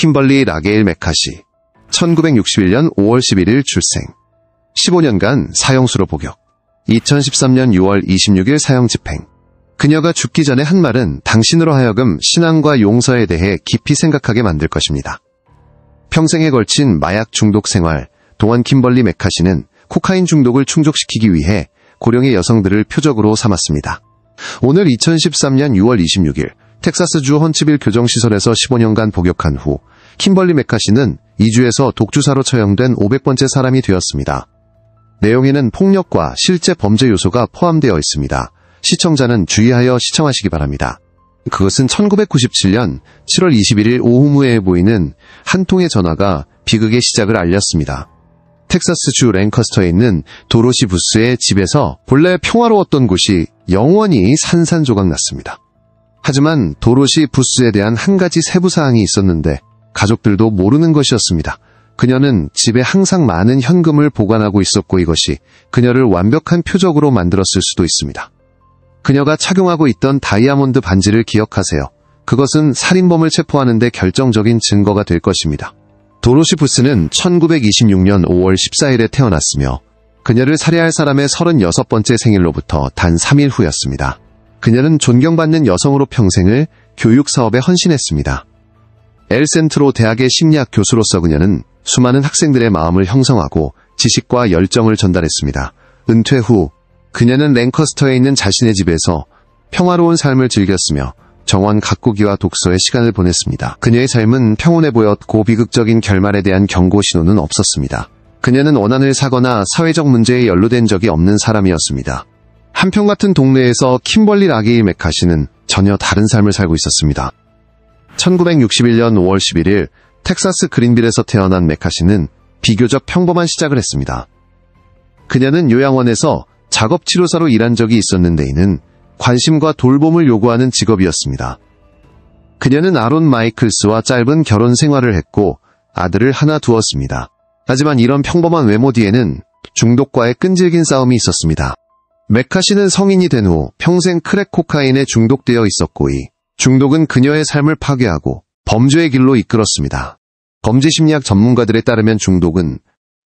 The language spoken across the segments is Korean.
킴벌리 라게일 메카시, 1961년 5월 11일 출생, 15년간 사형수로 복역, 2013년 6월 26일 사형 집행. 그녀가 죽기 전에 한 말은 당신으로 하여금 신앙과 용서에 대해 깊이 생각하게 만들 것입니다. 평생에 걸친 마약 중독 생활 동안 킴벌리 메카시는 코카인 중독을 충족시키기 위해 고령의 여성들을 표적으로 삼았습니다. 오늘 2013년 6월 26일 텍사스주 헌츠빌 교정시설에서 15년간 복역한 후 킴벌리 메카시는 이주에서 독주사로 처형된 500번째 사람이 되었습니다. 내용에는 폭력과 실제 범죄 요소가 포함되어 있습니다. 시청자는 주의하여 시청하시기 바랍니다. 그것은 1997년 7월 21일 오후무에 보이는 한 통의 전화가 비극의 시작을 알렸습니다. 텍사스주 랭커스터에 있는 도로시 부스의 집에서 본래 평화로웠던 곳이 영원히 산산조각났습니다. 하지만 도로시 부스에 대한 한 가지 세부사항이 있었는데 가족들도 모르는 것이었습니다. 그녀는 집에 항상 많은 현금을 보관하고 있었고 이것이 그녀를 완벽한 표적으로 만들었을 수도 있습니다. 그녀가 착용하고 있던 다이아몬드 반지를 기억하세요. 그것은 살인범을 체포하는 데 결정적인 증거가 될 것입니다. 도로시 부스는 1926년 5월 14일에 태어났으며 그녀를 살해할 사람의 36번째 생일로부터 단 3일 후였습니다. 그녀는 존경받는 여성으로 평생을 교육사업에 헌신했습니다. 엘센트로 대학의 심리학 교수로서 그녀는 수많은 학생들의 마음을 형성하고 지식과 열정을 전달했습니다. 은퇴 후 그녀는 랭커스터에 있는 자신의 집에서 평화로운 삶을 즐겼으며 정원 가꾸기와 독서의 시간을 보냈습니다. 그녀의 삶은 평온해 보였고 비극적인 결말에 대한 경고 신호는 없었습니다. 그녀는 원한을 사거나 사회적 문제에 연루된 적이 없는 사람이었습니다. 한평 같은 동네에서 킴벌리 라게일 메카시는 전혀 다른 삶을 살고 있었습니다. 1961년 5월 11일 텍사스 그린빌에서 태어난 메카시는 비교적 평범한 시작을 했습니다. 그녀는 요양원에서 작업치료사로 일한 적이 있었는데 이는 관심과 돌봄을 요구하는 직업이었습니다. 그녀는 아론 마이클스와 짧은 결혼 생활을 했고 아들을 하나 두었습니다. 하지만 이런 평범한 외모 뒤에는 중독과의 끈질긴 싸움이 있었습니다. 메카시는 성인이 된 후 평생 크랙 코카인에 중독되어 있었고 이 중독은 그녀의 삶을 파괴하고 범죄의 길로 이끌었습니다. 범죄심리학 전문가들에 따르면 중독은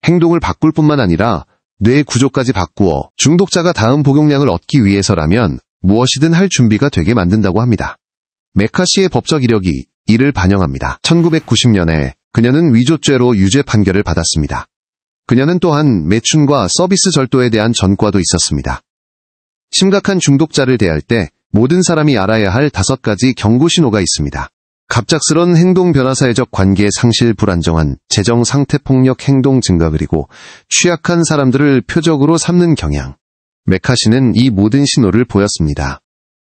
행동을 바꿀 뿐만 아니라 뇌 구조까지 바꾸어 중독자가 다음 복용량을 얻기 위해서라면 무엇이든 할 준비가 되게 만든다고 합니다. 메카시의 법적 이력이 이를 반영합니다. 1990년에 그녀는 위조죄로 유죄 판결을 받았습니다. 그녀는 또한 매춘과 서비스 절도에 대한 전과도 있었습니다. 심각한 중독자를 대할 때 모든 사람이 알아야 할 5가지 경고 신호가 있습니다. 갑작스런 행동 변화, 사회적 관계 상실, 불안정한 재정 상태, 폭력 행동 증가, 그리고 취약한 사람들을 표적으로 삼는 경향. 메카시는 이 모든 신호를 보였습니다.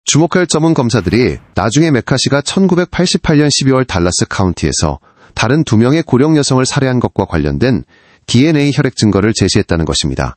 주목할 점은 검사들이 나중에 메카시가 1988년 12월 달라스 카운티에서 다른 2명의 고령 여성을 살해한 것과 관련된 DNA 혈액 증거를 제시했다는 것입니다.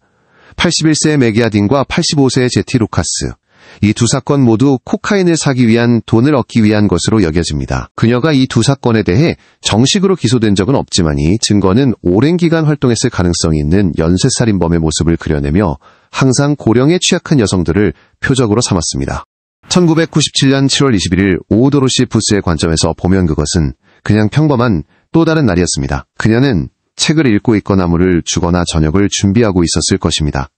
81세의 메기아딘과 85세의 제티 루카스. 이 두 사건 모두 코카인을 사기 위한 돈을 얻기 위한 것으로 여겨집니다. 그녀가 이 두 사건에 대해 정식으로 기소된 적은 없지만 이 증거는 오랜 기간 활동했을 가능성이 있는 연쇄살인범의 모습을 그려내며 항상 고령에 취약한 여성들을 표적으로 삼았습니다. 1997년 7월 21일 오후 도로시 부스의 관점에서 보면 그것은 그냥 평범한 또 다른 날이었습니다. 그녀는 책을 읽고 있거나 물을 주거나 저녁을 준비하고 있었을 것입니다.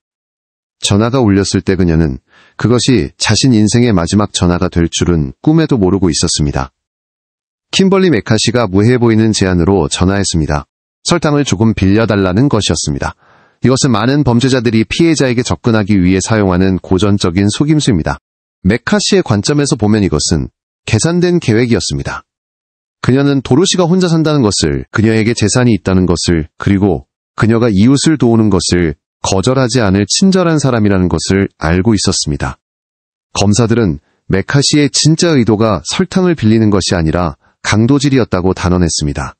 전화가 울렸을 때 그녀는 그것이 자신 인생의 마지막 전화가 될 줄은 꿈에도 모르고 있었습니다. 킴벌리 메카시가 무해해 보이는 제안으로 전화했습니다. 설탕을 조금 빌려달라는 것이었습니다. 이것은 많은 범죄자들이 피해자에게 접근하기 위해 사용하는 고전적인 속임수입니다. 메카시의 관점에서 보면 이것은 계산된 계획이었습니다. 그녀는 도로시가 혼자 산다는 것을, 그녀에게 재산이 있다는 것을, 그리고 그녀가 이웃을 도우는 것을 거절하지 않을 친절한 사람이라는 것을 알고 있었습니다. 검사들은 메카시의 진짜 의도가 설탕을 빌리는 것이 아니라 강도질이었다고 단언했습니다.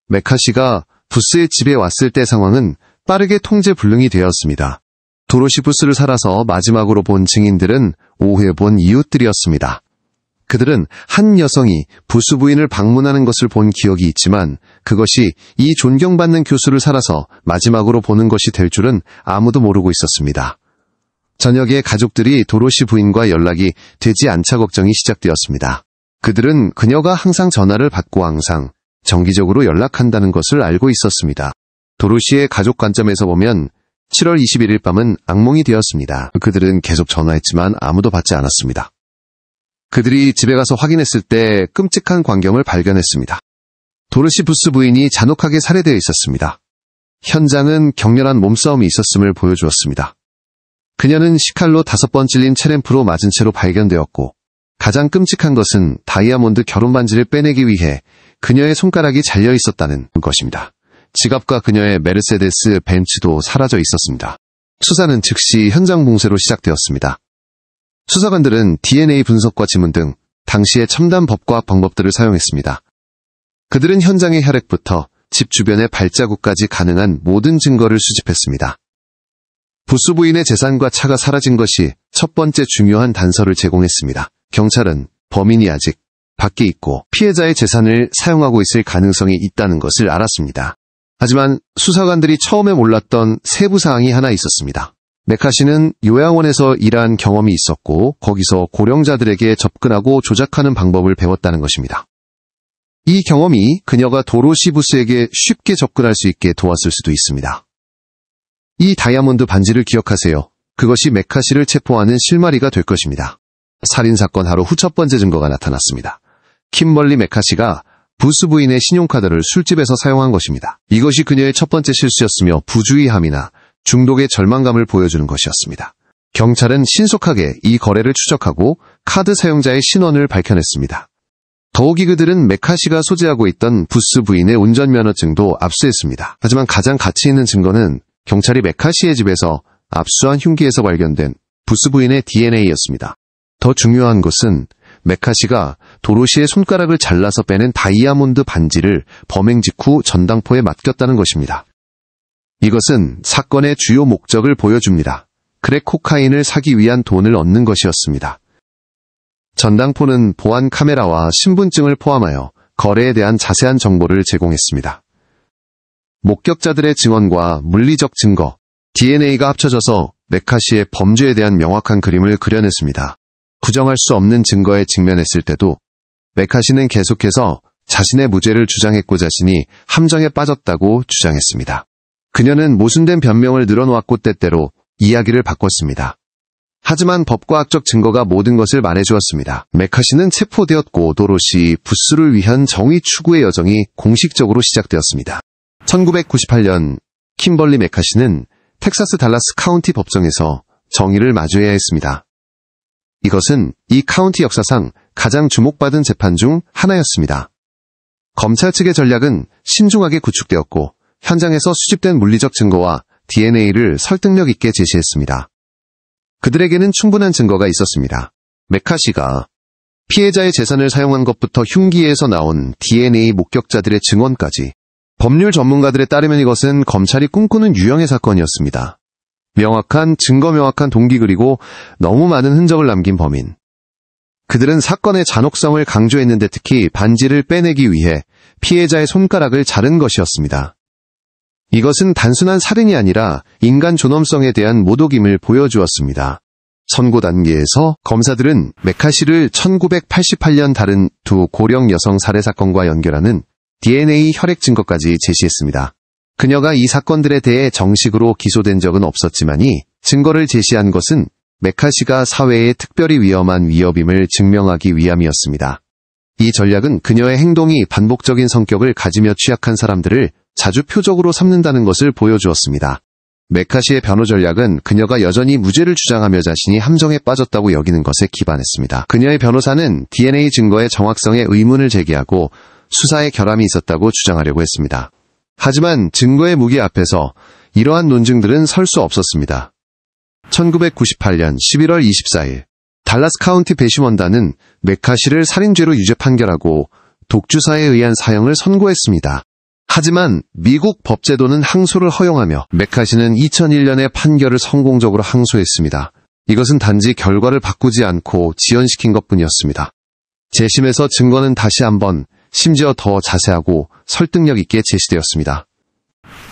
메카시가 부스의 집에 왔을 때 상황은 빠르게 통제 불능이 되었습니다. 도로시 부스를 살아서 마지막으로 본 증인들은 오후에 본 이웃들이었습니다. 그들은 한 여성이 부스 부인을 방문하는 것을 본 기억이 있지만 그것이 이 존경받는 교수를 살아서 마지막으로 보는 것이 될 줄은 아무도 모르고 있었습니다. 저녁에 가족들이 도로시 부인과 연락이 되지 않자 걱정이 시작되었습니다. 그들은 그녀가 항상 전화를 받고 항상 정기적으로 연락한다는 것을 알고 있었습니다. 도로시의 가족 관점에서 보면 7월 21일 밤은 악몽이 되었습니다. 그들은 계속 전화했지만 아무도 받지 않았습니다. 그들이 집에 가서 확인했을 때 끔찍한 광경을 발견했습니다. 도로시 부스 부인이 잔혹하게 살해되어 있었습니다. 현장은 격렬한 몸싸움이 있었음을 보여주었습니다. 그녀는 식칼로 5번 찔린 체램프로 맞은 채로 발견되었고, 가장 끔찍한 것은 다이아몬드 결혼 반지를 빼내기 위해 그녀의 손가락이 잘려 있었다는 것입니다. 지갑과 그녀의 메르세데스 벤츠도 사라져 있었습니다. 수사는 즉시 현장 봉쇄로 시작되었습니다. 수사관들은 DNA 분석과 지문 등 당시의 첨단 법과학 방법들을 사용했습니다. 그들은 현장의 혈액부터 집 주변의 발자국까지 가능한 모든 증거를 수집했습니다. 부스 부인의 재산과 차가 사라진 것이 첫 번째 중요한 단서를 제공했습니다. 경찰은 범인이 아직 밖에 있고 피해자의 재산을 사용하고 있을 가능성이 있다는 것을 알았습니다. 하지만 수사관들이 처음에 몰랐던 세부 사항이 하나 있었습니다. 메카시는 요양원에서 일한 경험이 있었고 거기서 고령자들에게 접근하고 조작하는 방법을 배웠다는 것입니다. 이 경험이 그녀가 도로시 부스에게 쉽게 접근할 수 있게 도왔을 수도 있습니다. 이 다이아몬드 반지를 기억하세요. 그것이 메카시를 체포하는 실마리가 될 것입니다. 살인사건 하루 후 첫 번째 증거가 나타났습니다. 킴벌리 메카시가 부스 부인의 신용카드를 술집에서 사용한 것입니다. 이것이 그녀의 첫 번째 실수였으며 부주의함이나 중독의 절망감을 보여주는 것이었습니다. 경찰은 신속하게 이 거래를 추적하고 카드 사용자의 신원을 밝혀냈습니다. 더욱이 그들은 메카시가 소지하고 있던 부스 부인의 운전면허증도 압수했습니다. 하지만 가장 가치 있는 증거는 경찰이 메카시의 집에서 압수한 흉기에서 발견된 부스 부인의 DNA였습니다. 더 중요한 것은 메카시가 도로시의 손가락을 잘라서 빼낸 다이아몬드 반지를 범행 직후 전당포에 맡겼다는 것입니다. 이것은 사건의 주요 목적을 보여줍니다. 크랙 코카인을 사기 위한 돈을 얻는 것이었습니다. 전당포는 보안 카메라와 신분증을 포함하여 거래에 대한 자세한 정보를 제공했습니다. 목격자들의 증언과 물리적 증거, DNA가 합쳐져서 메카시의 범죄에 대한 명확한 그림을 그려냈습니다. 부정할 수 없는 증거에 직면했을 때도 메카시는 계속해서 자신의 무죄를 주장했고 자신이 함정에 빠졌다고 주장했습니다. 그녀는 모순된 변명을 늘어놓았고 때때로 이야기를 바꿨습니다. 하지만 법과학적 증거가 모든 것을 말해주었습니다. 메카시는 체포되었고 도로시 부스를 위한 정의 추구의 여정이 공식적으로 시작되었습니다. 1998년 킴벌리 메카시는 텍사스 달라스 카운티 법정에서 정의를 마주해야 했습니다. 이것은 이 카운티 역사상 가장 주목받은 재판 중 하나였습니다. 검찰 측의 전략은 신중하게 구축되었고 현장에서 수집된 물리적 증거와 DNA를 설득력 있게 제시했습니다. 그들에게는 충분한 증거가 있었습니다. 메카시가 피해자의 재산을 사용한 것부터 흉기에서 나온 DNA 목격자들의 증언까지 법률 전문가들에 따르면 이것은 검찰이 꿈꾸는 유형의 사건이었습니다. 명확한 동기 그리고 너무 많은 흔적을 남긴 범인. 그들은 사건의 잔혹성을 강조했는데 특히 반지를 빼내기 위해 피해자의 손가락을 자른 것이었습니다. 이것은 단순한 살인이 아니라 인간 존엄성에 대한 모독임을 보여주었습니다. 선고 단계에서 검사들은 메카시를 1988년 다른 두 고령 여성 살해 사건과 연결하는 DNA 혈액 증거까지 제시했습니다. 그녀가 이 사건들에 대해 정식으로 기소된 적은 없었지만이 증거를 제시한 것은 메카시가 사회에 특별히 위험한 위협임을 증명하기 위함이었습니다. 이 전략은 그녀의 행동이 반복적인 성격을 가지며 취약한 사람들을 자주 표적으로 삼는다는 것을 보여주었습니다. 메카시의 변호 전략은 그녀가 여전히 무죄를 주장하며 자신이 함정에 빠졌다고 여기는 것에 기반했습니다. 그녀의 변호사는 DNA 증거의 정확성에 의문을 제기하고 수사에 결함이 있었다고 주장하려고 했습니다. 하지만 증거의 무게 앞에서 이러한 논증들은 설 수 없었습니다. 1998년 11월 24일 달라스 카운티 배심원단은 메카시를 살인죄로 유죄 판결하고 독주사에 의한 사형을 선고했습니다. 하지만 미국 법제도는 항소를 허용하며 메카시는 2001년에 판결을 성공적으로 항소했습니다. 이것은 단지 결과를 바꾸지 않고 지연시킨 것뿐이었습니다. 재심에서 증거는 다시 한번 심지어 더 자세하고 설득력 있게 제시되었습니다.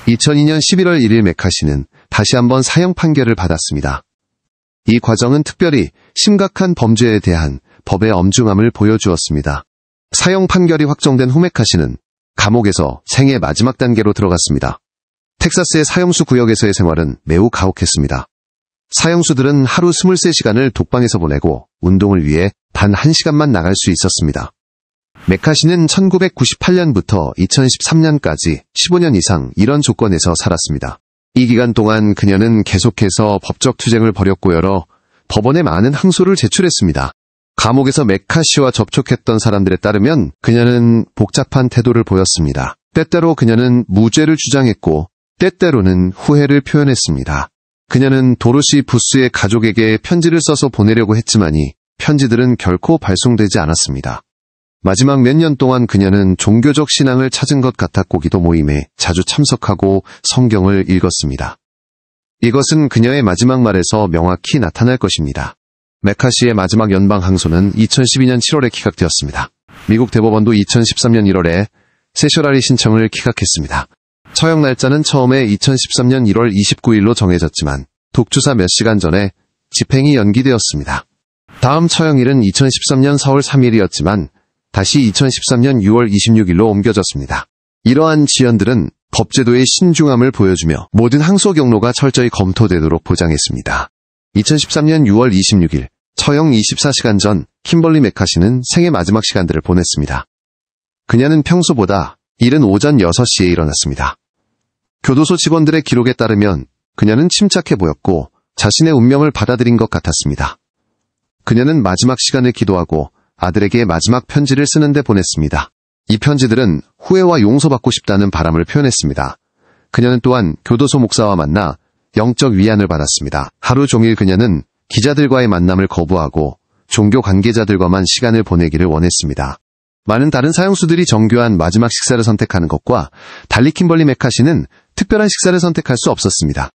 2002년 11월 1일 메카시는 다시 한번 사형 판결을 받았습니다. 이 과정은 특별히 심각한 범죄에 대한 법의 엄중함을 보여주었습니다. 사형 판결이 확정된 후 메카시는 감옥에서 생애 마지막 단계로 들어갔습니다. 텍사스의 사형수 구역에서의 생활은 매우 가혹했습니다. 사형수들은 하루 23시간을 독방에서 보내고 운동을 위해 단 1시간만 나갈 수 있었습니다. 메카시는 1998년부터 2013년까지 15년 이상 이런 조건에서 살았습니다. 이 기간 동안 그녀는 계속해서 법적 투쟁을 벌였고 여러 법원에 많은 항소를 제출했습니다. 감옥에서 메카시와 접촉했던 사람들에 따르면 그녀는 복잡한 태도를 보였습니다. 때때로 그녀는 무죄를 주장했고 때때로는 후회를 표현했습니다. 그녀는 도로시 부스의 가족에게 편지를 써서 보내려고 했지만이 편지들은 결코 발송되지 않았습니다. 마지막 몇 년 동안 그녀는 종교적 신앙을 찾은 것 같았고 기도 모임에 자주 참석하고 성경을 읽었습니다. 이것은 그녀의 마지막 말에서 명확히 나타날 것입니다. 메카시의 마지막 연방 항소는 2012년 7월에 기각되었습니다. 미국 대법원도 2013년 1월에 세셔라리 신청을 기각했습니다. 처형 날짜는 처음에 2013년 1월 29일로 정해졌지만 독주사 몇 시간 전에 집행이 연기되었습니다. 다음 처형일은 2013년 4월 3일이었지만 다시 2013년 6월 26일로 옮겨졌습니다. 이러한 지연들은 법제도의 신중함을 보여주며 모든 항소 경로가 철저히 검토되도록 보장했습니다. 2013년 6월 26일 처형 24시간 전 킴벌리 메카시는 생애 마지막 시간들을 보냈습니다. 그녀는 평소보다 이른 오전 6시에 일어났습니다. 교도소 직원들의 기록에 따르면 그녀는 침착해 보였고 자신의 운명을 받아들인 것 같았습니다. 그녀는 마지막 시간을 기도하고 아들에게 마지막 편지를 쓰는데 보냈습니다. 이 편지들은 후회와 용서받고 싶다는 바람을 표현했습니다. 그녀는 또한 교도소 목사와 만나 영적 위안을 받았습니다. 하루 종일 그녀는 기자들과의 만남을 거부하고 종교 관계자들과만 시간을 보내기를 원했습니다. 많은 다른 사형수들이 정교한 마지막 식사를 선택하는 것과 달리 킴벌리 메카시는 특별한 식사를 선택할 수 없었습니다.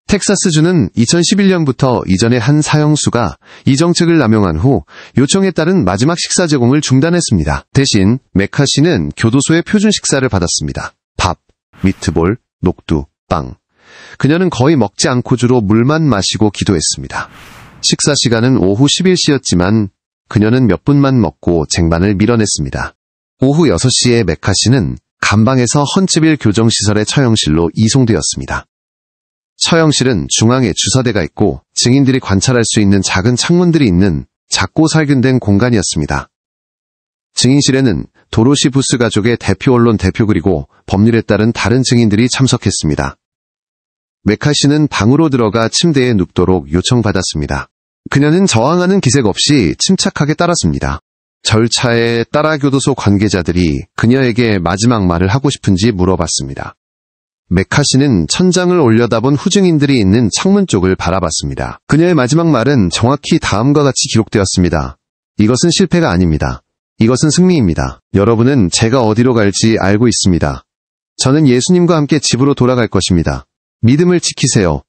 텍사스주는 2011년부터 이전의 한 사형수가 이 정책을 남용한 후 요청에 따른 마지막 식사 제공을 중단했습니다. 대신 메카시는 교도소의 표준 식사를 받았습니다. 밥, 미트볼, 녹두, 빵. 그녀는 거의 먹지 않고 주로 물만 마시고 기도했습니다. 식사 시간은 오후 11시였지만 그녀는 몇 분만 먹고 쟁반을 밀어냈습니다. 오후 6시에 메카시는 감방에서 헌츠빌 교정시설의 처형실로 이송되었습니다. 처형실은 중앙에 주사대가 있고 증인들이 관찰할 수 있는 작은 창문들이 있는 작고 살균된 공간이었습니다. 증인실에는 도로시 부스 가족의 대표 언론 대표 그리고 법률에 따른 다른 증인들이 참석했습니다. 메카시는 방으로 들어가 침대에 눕도록 요청받았습니다. 그녀는 저항하는 기색 없이 침착하게 따랐습니다. 절차에 따라 교도소 관계자들이 그녀에게 마지막 말을 하고 싶은지 물어봤습니다. 메카시는 천장을 올려다본 후증인들이 있는 창문 쪽을 바라봤습니다. 그녀의 마지막 말은 정확히 다음과 같이 기록되었습니다. 이것은 실패가 아닙니다. 이것은 승리입니다. 여러분은 제가 어디로 갈지 알고 있습니다. 저는 예수님과 함께 집으로 돌아갈 것입니다. 믿음을 지키세요.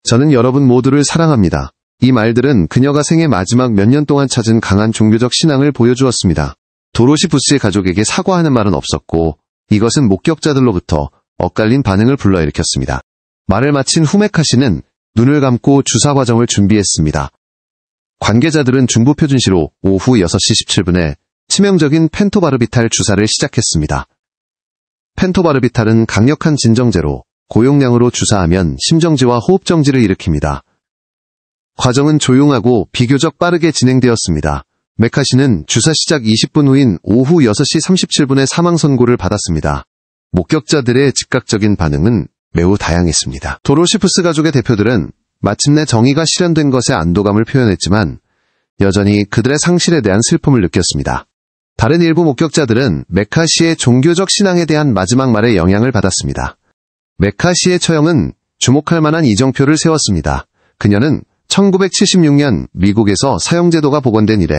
저는 여러분 모두를 사랑합니다. 이 말들은 그녀가 생애 마지막 몇 년 동안 찾은 강한 종교적 신앙을 보여주었습니다. 도로시 부스의 가족에게 사과하는 말은 없었고 이것은 목격자들로부터 엇갈린 반응을 불러일으켰습니다. 말을 마친 후 메카시는 눈을 감고 주사 과정을 준비했습니다. 관계자들은 중부표준시로 오후 6시 17분에 치명적인 펜토바르비탈 주사를 시작했습니다. 펜토바르비탈은 강력한 진정제로 고용량으로 주사하면 심정지와 호흡정지를 일으킵니다. 과정은 조용하고 비교적 빠르게 진행되었습니다. 메카시는 주사 시작 20분 후인 오후 6시 37분에 사망 선고를 받았습니다. 목격자들의 즉각적인 반응은 매우 다양했습니다. 도로시푸스 가족의 대표들은 마침내 정의가 실현된 것에 안도감을 표현했지만 여전히 그들의 상실에 대한 슬픔을 느꼈습니다. 다른 일부 목격자들은 메카시의 종교적 신앙에 대한 마지막 말에 영향을 받았습니다. 메카시의 처형은 주목할 만한 이정표를 세웠습니다. 그녀는 1976년 미국에서 사형제도가 복원된 이래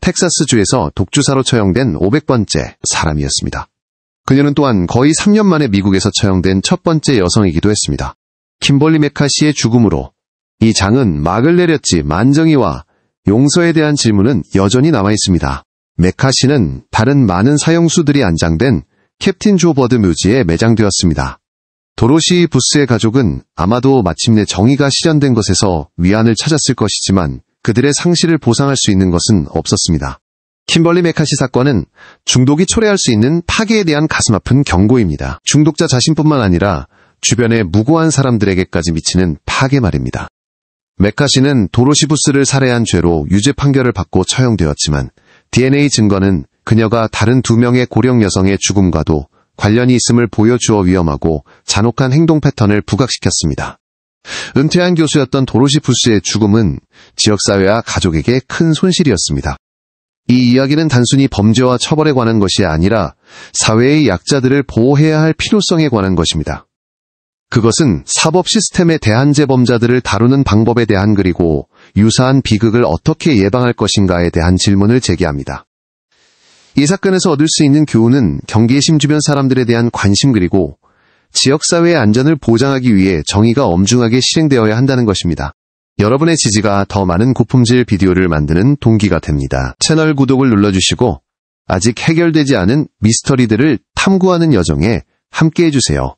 텍사스주에서 독주사로 처형된 500번째 사람이었습니다. 그녀는 또한 거의 3년 만에 미국에서 처형된 첫 번째 여성이기도 했습니다. 킴벌리 메카시의 죽음으로 이 장은 막을 내렸지 만정의와 용서에 대한 질문은 여전히 남아있습니다. 메카시는 다른 많은 사형수들이 안장된 캡틴 조 버드 묘지에 매장되었습니다. 도로시 부스의 가족은 아마도 마침내 정의가 실현된 것에서 위안을 찾았을 것이지만 그들의 상실을 보상할 수 있는 것은 없었습니다. 킴벌리 메카시 사건은 중독이 초래할 수 있는 파괴에 대한 가슴 아픈 경고입니다. 중독자 자신뿐만 아니라 주변의 무고한 사람들에게까지 미치는 파괴 말입니다. 메카시는 도로시 부스를 살해한 죄로 유죄 판결을 받고 처형되었지만 DNA 증거는 그녀가 다른 2명의 고령 여성의 죽음과도 관련이 있음을 보여주어 위험하고 잔혹한 행동 패턴을 부각시켰습니다. 은퇴한 교수였던 도로시 부스의 죽음은 지역사회와 가족에게 큰 손실이었습니다. 이 이야기는 단순히 범죄와 처벌에 관한 것이 아니라 사회의 약자들을 보호해야 할 필요성에 관한 것입니다. 그것은 사법 시스템의 대한재범자들을 다루는 방법에 대한 그리고 유사한 비극을 어떻게 예방할 것인가에 대한 질문을 제기합니다. 이 사건에서 얻을 수 있는 교훈은 경계심 주변 사람들에 대한 관심 그리고 지역사회의 안전을 보장하기 위해 정의가 엄중하게 실행되어야 한다는 것입니다. 여러분의 지지가 더 많은 고품질 비디오를 만드는 동기가 됩니다. 채널 구독을 눌러주시고 아직 해결되지 않은 미스터리들을 탐구하는 여정에 함께해 주세요.